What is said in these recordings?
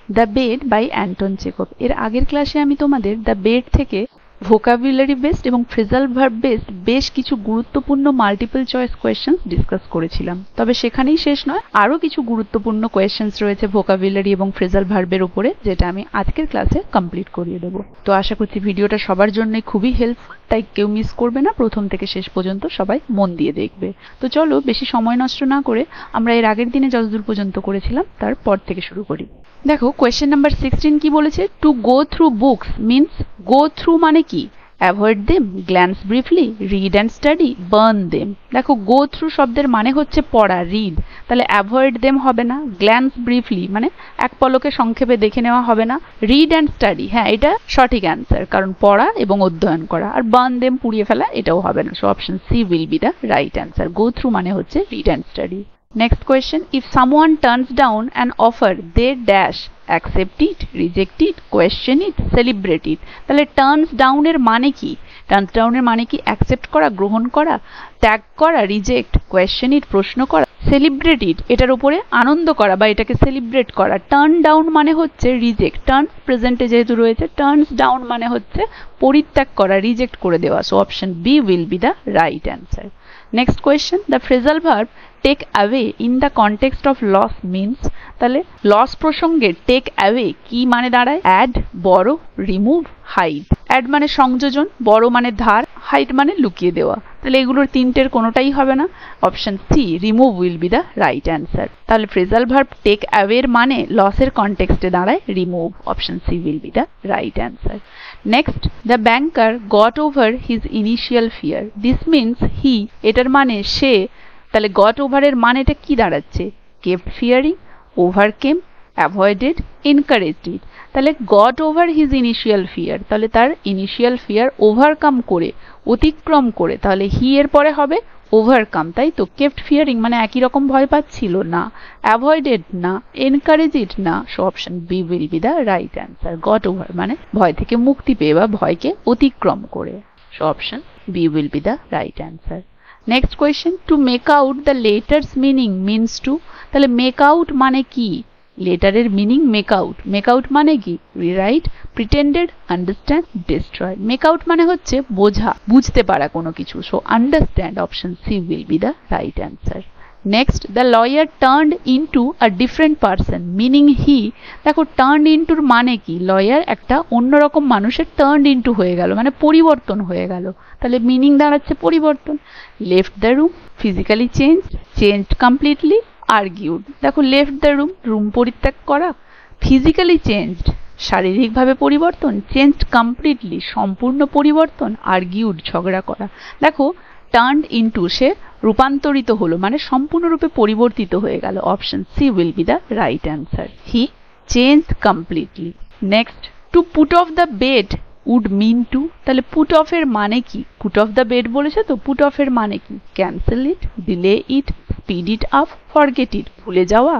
The bed by Anton Chekhov. এর আগের ক্লাসে আমি তোমাদের দ্য বেড থেকে ভোকাবুলারি বেসড এবং ফ্রেজাল ভার্ব বেসড বেশ কিছু গুরুত্বপূর্ণ মাল্টিপল চয়েস কোয়েশ্চেন্স ডিসকাস করেছিলাম। তবে সেখানেই শেষ নয়, আরও কিছু গুরুত্বপূর্ণ কোয়েশ্চেন্স রয়েছে ভোকাবুলারি এবং ফ্রেজাল ভার্বের উপরে, যেটা আমি আজকের ক্লাসে কমপ্লিট করিয়ে দেবো। তো আশা করছি ভিডিওটা সবার জন্যই খুবই হেল্পফুল, তাই কেউ মিস করবে না, প্রথম থেকে শেষ পর্যন্ত সবাই মন দিয়ে দেখবে। তো চলো বেশি সময় নষ্ট না করে আমরা এর আগের দিনে যতদূর পর্যন্ত করেছিলাম তারপর থেকে শুরু করি। দেখো কোয়েশ্চেন নাম্বার 16 কি বলেছে, to go through books means go through মানে কি, avoid them, glance briefly, read and study, burn them. দেখো গো থ্রু শব্দের মানে হচ্ছে পড়া, রিড, তাহলে অ্যাভয়েড দেম হবে না, গ্ল্যান্স ব্রিফলি মানে এক পলকে সংক্ষেপে দেখে নেওয়া হবে না, রিড অ্যান্ড স্টাডি হ্যাঁ এটা সঠিক অ্যান্সার, কারণ পড়া এবং অধ্যয়ন করা, আর বার্ন দেম পুড়িয়ে ফেলা এটাও হবে না। So option C will be the right answer. Go through মানে হচ্ছে read and study. Next question, if someone turns down an offer, they dash, accept it, reject it, question it, celebrate it। তাহলে turns down এর মানে কি, turns down এর মানে কি accept করা, গ্রহণ করা, ত্যাগ করা, reject, question it, প্রশ্ন করা, celebrate it এটার উপরে আনন্দ করা বা এটাকে সেলিব্রেট করা। টার্ন ডাউন মানে হচ্ছে রিজেক্ট, টার্ন প্রেজেন্টে যেহেতু রয়েছে, টার্নস ডাউন মানে হচ্ছে পরিত্যাগ করা, রিজেক্ট করে দেওয়া। So option B will be the right answer. Next question, the phrasal verb take away in the context of loss means, তাহলে লস প্রসঙ্গে টেক অ্যাওয়ে কি মানে দাঁড়ায়, অ্যাড, বড়, রিমুভ, হাইড। অ্যাড মানে সংযোজন, বড় মানে ধার, হাইড মানে লুকিয়ে দেওয়া। তাহলে এগুলোর তিনটের কোনোটাই হবে না, option C remove will be the right answer. তাহলে ফ্রেজাল ভার্ব টেক অ্যাওয়ের মানে লসের কনটেক্সটে দাঁড়ায় remove, option C will be the right answer. Next, the banker got over his initial fear, this means he, এটার মানে সে, তাহলে গট ওভারের মানেটা কি দাঁড়াচ্ছে, kept fearing, overcame, avoided, encouraged it. তাহলে got over his initial fear, তাহলে তার ইনিশিয়াল ফিয়ার ওভারকাম করে, অতিক্রম করে, তাহলে হি এর পরে হবে ওভারকাম, তাই তো। কেপ্ট ফিয়ারিং মানে একই রকম ভয় পাচ্ছিল না, অ্যাভয়েডেড না, এনকারেজড না। So option B will be the right answer. Got over মানে ভয় থেকে মুক্তি পেয়ে বা ভয়কে অতিক্রম করে। So option B will be the right answer. Next question, to make out the letters meaning means to, তাহলে মেক আউট মানে কি, লেটারের meaning make out, make out মানে কি, rewrite, pretended, understand, destroy. Make out মানে হচ্ছে বোঝা, বুঝতে পারা কোনো কিছু। So understand, option C will be the right answer. Next, the lawyer turned into a different person meaning he, দেখো টার্নড ইনটুর মানে কি, লয়ার একটা অন্যরকম মানুষের টার্নড ইনটু হয়ে গেল মানে পরিবর্তন হয়ে গেল, তাহলে মিনিং দাঁড়াচ্ছে পরিবর্তন। Left the room, physically changed, changed completely, argued. দেখো লেফট দ্য রুম, রুম পরিত্যাগ করা, ফিজিক্যালি চেঞ্জড শারীরিকভাবে পরিবর্তন, চেঞ্জড কমপ্লিটলি সম্পূর্ণ পরিবর্তন, আর্গিউড ঝগড়া করা। দেখো টার্নড ইনটু সে রূপান্তরিত হলো মানে সম্পূর্ণরূপে পরিবর্তিত হয়ে গেল, option C will be the right answer. He changed completely. Next, to put off the bed would mean to, তাহলে পুট অফ এর মানে কি, পুট অফ দ্য বেড বলেছে তো, পুট অফ এর মানে কি, cancel it, delay it, speed it up, forget it ভুলে যাওয়া,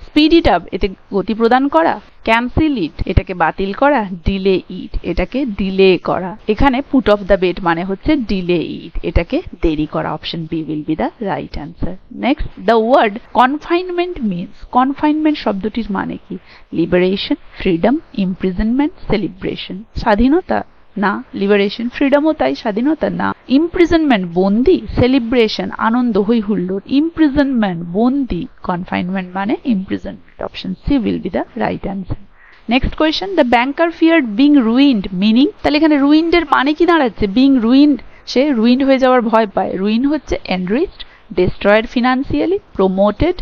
স্পিড ইট আপ এতে গতি প্রদান করা, ক্যান্সেল ইট এটাকে বাতিল করা, ডিলে ইট এটাকে ডিলে করা। এখানে পুট অফ দ্য বেড মানে হচ্ছে ডিলে ইট, এটাকে দেরি করা। Option B will be the right answer. Next, the word confinement means, confinement শব্দটির মানে কি, লিবারেশন, ফ্রিডম, ইমপ্রিজনমেন্ট, সেলিব্রেশন। স্বাধীনতা না, লিবারেশন, ফ্রিডমও তাই, স্বাধীনতা না। ইমপ্রিজনমেন্ট বন্দি, সেলিব্রেশন আনন্দ হই হুল্লোড়, ইমপ্রিজনমেন্ট বন্দি, কনফাইনমেন্ট মানে imprisonment. Option C will be the right answer. Next question, the banker feared being ruined meaning, তাহলে এখানে রুইন্ড এর মানে কি দাঁড়াচ্ছে, বিং রুইন্ড সে রুইন্ড হয়ে যাওয়ার ভয় পায়, রুইন হচ্ছে এনরিচড, ডিস্ট্রয়েড ফিনান্সিয়ালি, প্রমোটেড,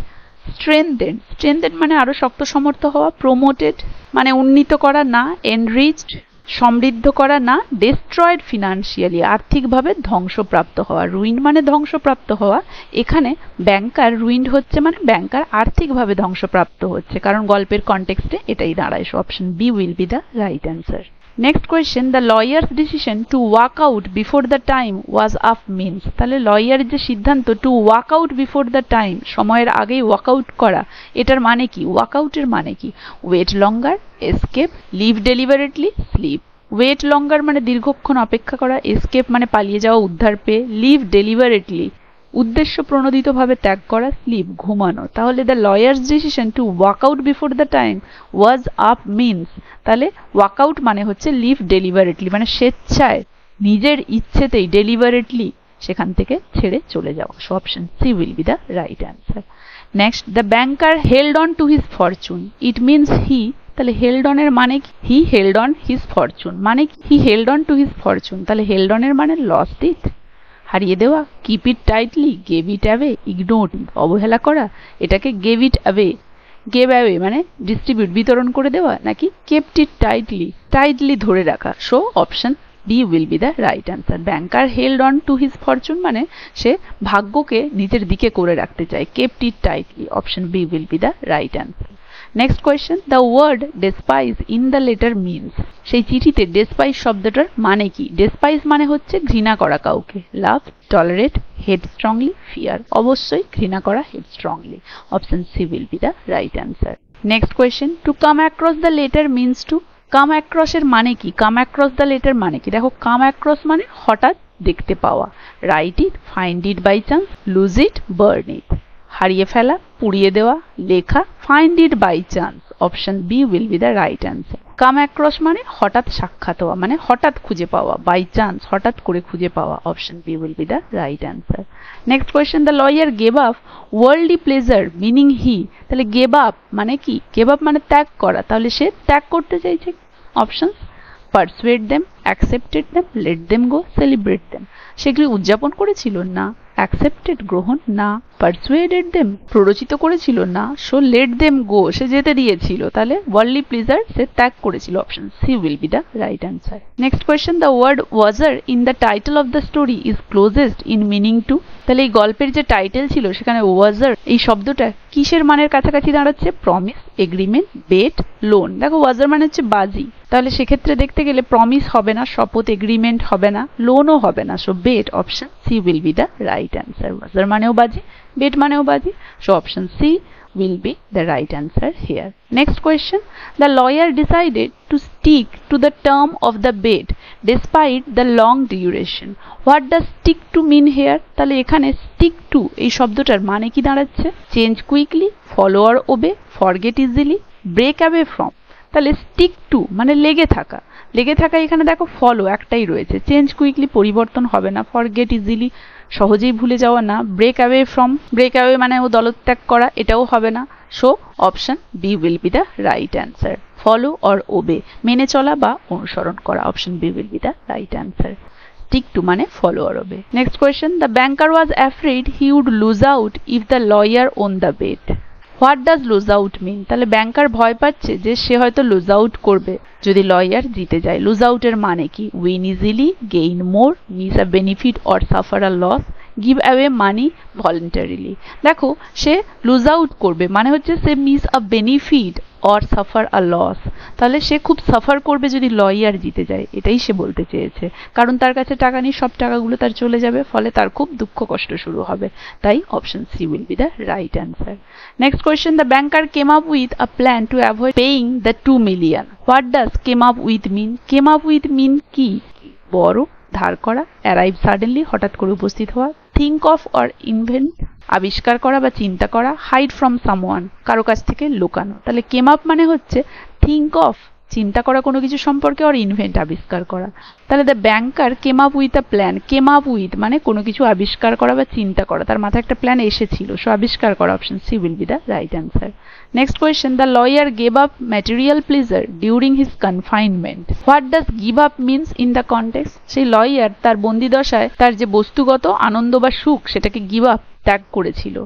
স্ট্রেনথেন্ড, স্ট্রেনথেন্ড মানে আরো শক্ত সমর্থ হওয়া, প্রমোটেড মানে উন্নীত করা না, এনরিচড সমৃদ্ধ করা না, ডিস্ট্রয়েড ফিনান্সিয়ালি আর্থিকভাবে ধ্বংসপ্রাপ্ত হওয়া, রুইন মানে ধ্বংসপ্রাপ্ত হওয়া। এখানে ব্যাংকার রুইন্ড হচ্ছে মানে ব্যাংকার আর্থিকভাবে ধ্বংসপ্রাপ্ত হচ্ছে, কারণ গল্পের কনটেক্সটে এটাই দাঁড়ায়। So option B will be the right answer. Next question, the lawyer's decision to walk out before the time was up means, তাহলে লয়ারের যে সিদ্ধান্ত to walk out before the time সময়ের আগেই ওয়াক আউট করা, এটার মানে কি, ওয়াক আউটের মানে কি, wait longer, escape, leave deliberately, slip. Wait longer মানে দীর্ঘক্ষণ অপেক্ষা করা, এসকেপ মানে পালিয়ে যাওয়া উদ্ধার পেয়ে, লিভ ডেলিভারেটলি উদ্দেশ্য প্রণোদিতভাবে ত্যাগ করা, স্লিপ ঘুমানো। তাহলে the lawyer's decision to walk out before the time was up means, তাহলে ওয়াক আউট মানে হচ্ছে লিভ ডেলিভারেটলি, মানে স্বেচ্ছায় নিজের ইচ্ছেতেই ডেলিভারেটলি সেখান থেকে ছেড়ে চলে যাওয়া। So option C will be the right answer. Next, the banker held on to his fortune, it means he, তাহলে হেল্ড অনের মানে কি? He held on his fortune মানে কি? He held on to his fortune, তাহলে held অনের মানে lost it, হারিয়ে দেওয়া। Keep it tightly, gave it away, ignore অবহেলা করা, এটাকে gave it away, gave away মানে ডিস্ট্রিবিউট বিতরণ করে দেওয়া, নাকি কেপ্ট ইট টাইটলি, টাইটলি ধরে রাখা। So option B will be the right answer. Banker held on to his fortune মানে সে ভাগ্যকে নিজের দিকে করে রাখতে চায়, kept it tightly. Option B will be the right answer. Next question, the word despise in the letter means, সেই চিঠিতে ডেসপাইজ শব্দটার মানে কি? ডেসপাইজ মানে হচ্ছে ঘৃণা করা কাউকে, love, tolerate, hate strongly, fear, অবশ্যই ঘৃণা করা hate strongly. Option C will be the right answer. Next question, to come across the letter means to, come across এর মানে কি? কাম অ্যাক্রস দ্য লেটার মানে কি? দেখো, কাম অ্যাক্রস মানে হঠাৎ দেখতে পাওয়া, write it, find it by chance, lose it, burn it, হারিয়ে ফেলা, পুড়িয়ে দেওয়া, লেখা, find it by chance. Option B will be the right answer. Come across মানে হঠাৎ সাক্ষাৎ হওয়া, মানে হঠাৎ খুঁজে পাওয়া, বাই চান্স হঠাৎ করে খুঁজে পাওয়া। Option B will be the right answer. Next question, the lawyer gave up worldly pleasure meaning he, তাহলে গেভ আপ মানে কি? গেভ আপ মানে ত্যাগ করা, তাহলে সে ত্যাগ করতে চাইছে। Option, persuaded them, accepted them, let them go, celebrate them. সেগুলি উদযাপন করেছিল না, অ্যাকসেপ্টেড গ্রহণ না, পারসুয়েডেড দেম প্ররোচিত করেছিল না, সো লেট দেম গো সে যেতে দিয়েছিল, তাহলে ওয়ার্ল্ডলি প্লেজার সে ত্যাগ করেছিল। Option C will be the right answer. Next question, the word wager in the title of the story is closest in meaning to, তাহলে এই গল্পের যে টাইটেল ছিল সেখানে ওয়াজার এই শব্দটা কিসের মানের কাছাকাছি দাঁড়াচ্ছে? Promise, agreement, bet, loan. দেখো, ওয়াজার মানে হচ্ছে বাজি, তাহলে সেক্ষেত্রে দেখতে গেলে প্রমিস হবে না, শপথ, এগ্রিমেন্ট হবে না, লোনও হবে না, so bet. Option C will be the right answer. Wager মানেও বাজি, বেট মানেও বাজি, so option C will be the right answer here. Next question, the lawyer decided to stick to the term of the bet despite the long duration. What does stick to mean here? তাহলে এখানে stick to এই শব্দটার মানে কি দাঁড়াচ্ছে? change quickly, follow or obey, forget easily, break away from। তাহলে stick to মানে লেগে থাকা, লেগে থাকা এখানে দেখো ফলো একটাই রয়েছে, চেঞ্জ কুইকলি পরিবর্তন হবে না, ফরগেট ইজিলি সহজেই ভুলে যাওয়া না, break away from, break away মানে ও দলত্যাগ করা, এটাও হবে না। So option B will be the right answer. Follow or obey মেনে চলা বা অনুসরণ করা, option B will be the right answer. stick to মানে follow or obey. Next question, the banker was afraid he would lose out if the lawyer won the bet. What does lose out mean? তাহলে banker ভয় পাচ্ছে যে সে হয়তো loose out করবে যদি lawyer জিতে যায়। লুজ আউটের মানে কি? Win easily, gain more, miss a benefit or suffer a loss, give away money voluntarily. দেখো, সে লুজ আউট করবে মানে হচ্ছে সে miss a benefit or suffer a loss, তাহলে সে খুব সাফার করবে যদি লয়ার জিতে যায়, এটাই সে বলতে চেয়েছে। কারণ তার কাছে টাকা নেই, সব টাকাগুলো তার চলে যাবে, ফলে তার খুব দুঃখ কষ্ট শুরু হবে। তাই option C will be the right answer. Next question, the banker came up with a plan to avoid paying the 2 million. What does came up with mean? Came up with mean কি? বড়, ধার করা, arrive suddenly হঠাৎ করে উপস্থিত হওয়া, think of or invent আবিষ্কার করা বা চিন্তা করা, হাইড ফ্রম সামওয়ান কারো কাছ থেকে লুকানো। তাহলে কেম আপ মানে হচ্ছে থিঙ্ক অফ চিন্তা করা কোনো কিছু সম্পর্কে, অর ইনভেন্ট আবিষ্কার করা। তাহলে the banker came up with a plan, came up with মানে কোনো কিছু আবিষ্কার করা বা চিন্তা করা, তার মাথায় একটা প্ল্যান এসেছিল, সো আবিষ্কার করা। Option C will be the right answer. Next question, the lawyer gave up material pleasure during his confinement. What does give up means in the context? সেই লয়ার তার বন্দিদশায় তার যে বস্তুগত আনন্দ বা সুখ সেটাকে গিভ আপ ত্যাগ করেছিল,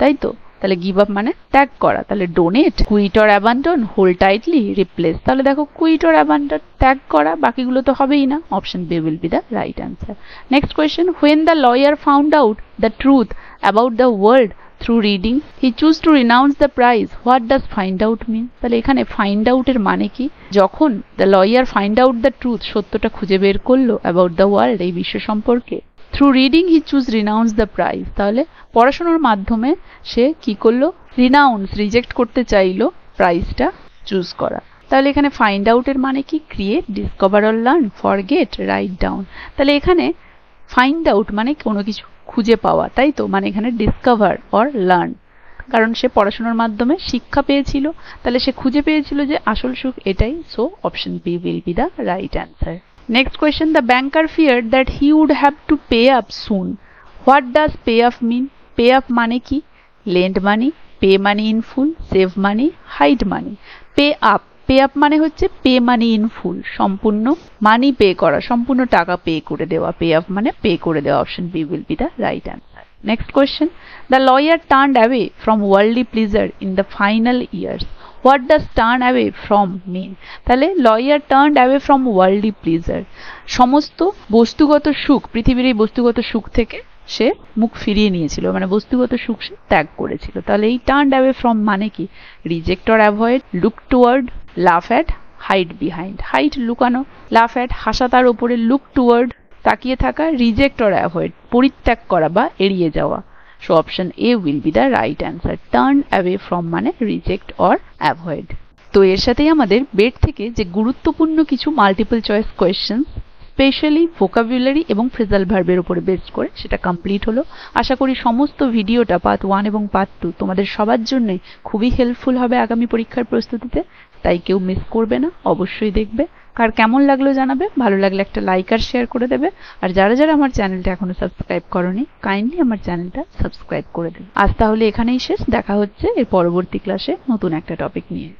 তাই তো? তাহলে গিভ আপ মানে ত্যাগ করা। তাহলে donate, quit or abandon, hold tightly, replace. তাহলে দেখো, কুইট অর অ্যাবান্ডন ত্যাগ করা, বাকিগুলো তো হবেই না। Option B will be the right answer. Next question, when the lawyer found out the truth about the world through reading he choose to renounce the prize, what does find out mean? তাহলে এখানে find আউটের মানে কি? যখন the lawyer find out the truth সত্যটা খুঁজে বের করলো অ্যাবাউট দ্য ওয়ার্ল্ড এই বিশ্ব সম্পর্কে, through reading he choose renowned the prize, তাহলে পড়াশোনার মাধ্যমে সে কি করলো? রিনাউন্স রিজেক্ট করতে চাইলো, প্রাইজটা চুজ করা। তাহলে এখানে ফাইন্ড আউটের মানে কি? Create, discover or learn, forget, write down. তাহলে এখানে ফাইন্ড আউট মানে কোনো কিছু খুঁজে পাওয়া, তাই তো? মানে এখানে ডিসকভার অর লার্ন, কারণ সে পড়াশোনার মাধ্যমে শিক্ষা পেয়েছিল, তাহলে সে খুঁজে পেয়েছিল যে আসল সুখ এটাই। So option B will be the right answer. Next question, the banker feared that he would have to pay up soon. What does pay up mean? Pay up মানে কি? Lend money, pay money in full, save money, hide money. Pay up, pay up মানে হচ্ছে pay money in ফুল, সম্পূর্ণ মানি pay করা, সম্পূর্ণ টাকা pay করে দেওয়া। পে আপ মানে পে করে দেওয়া। Option B will be the right answer. Next question, the lawyer turned away from worldly pleasure in the final years. What does turn away from mean? তাহলে lawyer turned away from worldly pleasure, সমস্ত বস্তুগত সুখ, পৃথিবীর এই বস্তুগত সুখ থেকে সে মুখ ফিরিয়ে নিয়েছিল, মানে বস্তুগত সুখ সে ত্যাগ করেছিল। তাহলে এই turned away from মানে কি? Reject or avoid, look toward, laugh at, hide behind. Hide লুকানো, লাফ অ্যাট হাসা তার উপরে, লুক টুয়ার্ড তাকিয়ে থাকা, রিজেক্ট অর অ্যাভয়েড পরিত্যাগ করা বা এড়িয়ে যাওয়া। So option A will be the right answer. Turn away from মানে রিজেক্ট অর অ্যাভয়েড। তো এর সাথেই আমাদের বেড থেকে যে গুরুত্বপূর্ণ কিছু multiple choice question, specially vocabulary এবং ফ্রেজাল ভার্বের উপরে বেস করে, সেটা কমপ্লিট হলো। আশা করি সমস্ত ভিডিওটা পার্ট 1 এবং পার্ট 2 তোমাদের সবার জন্যই খুবই হেল্পফুল হবে আগামী পরীক্ষার প্রস্তুতিতে, তাই কেউ মিস করবে না, অবশ্যই দেখবে। কার কেমন লাগলো জানাবে, ভালো লাগলে একটা লাইক আর শেয়ার করে দেবে। আর যারা যারা আমার চ্যানেলটা এখনো সাবস্ক্রাইব করোনি, কাইন্ডলি আমার চ্যানেলটা সাবস্ক্রাইব করে দেবে। আজ তাহলে এখানেই শেষ, দেখা হচ্ছে এর পরবর্তী ক্লাসে নতুন একটা টপিক নিয়ে।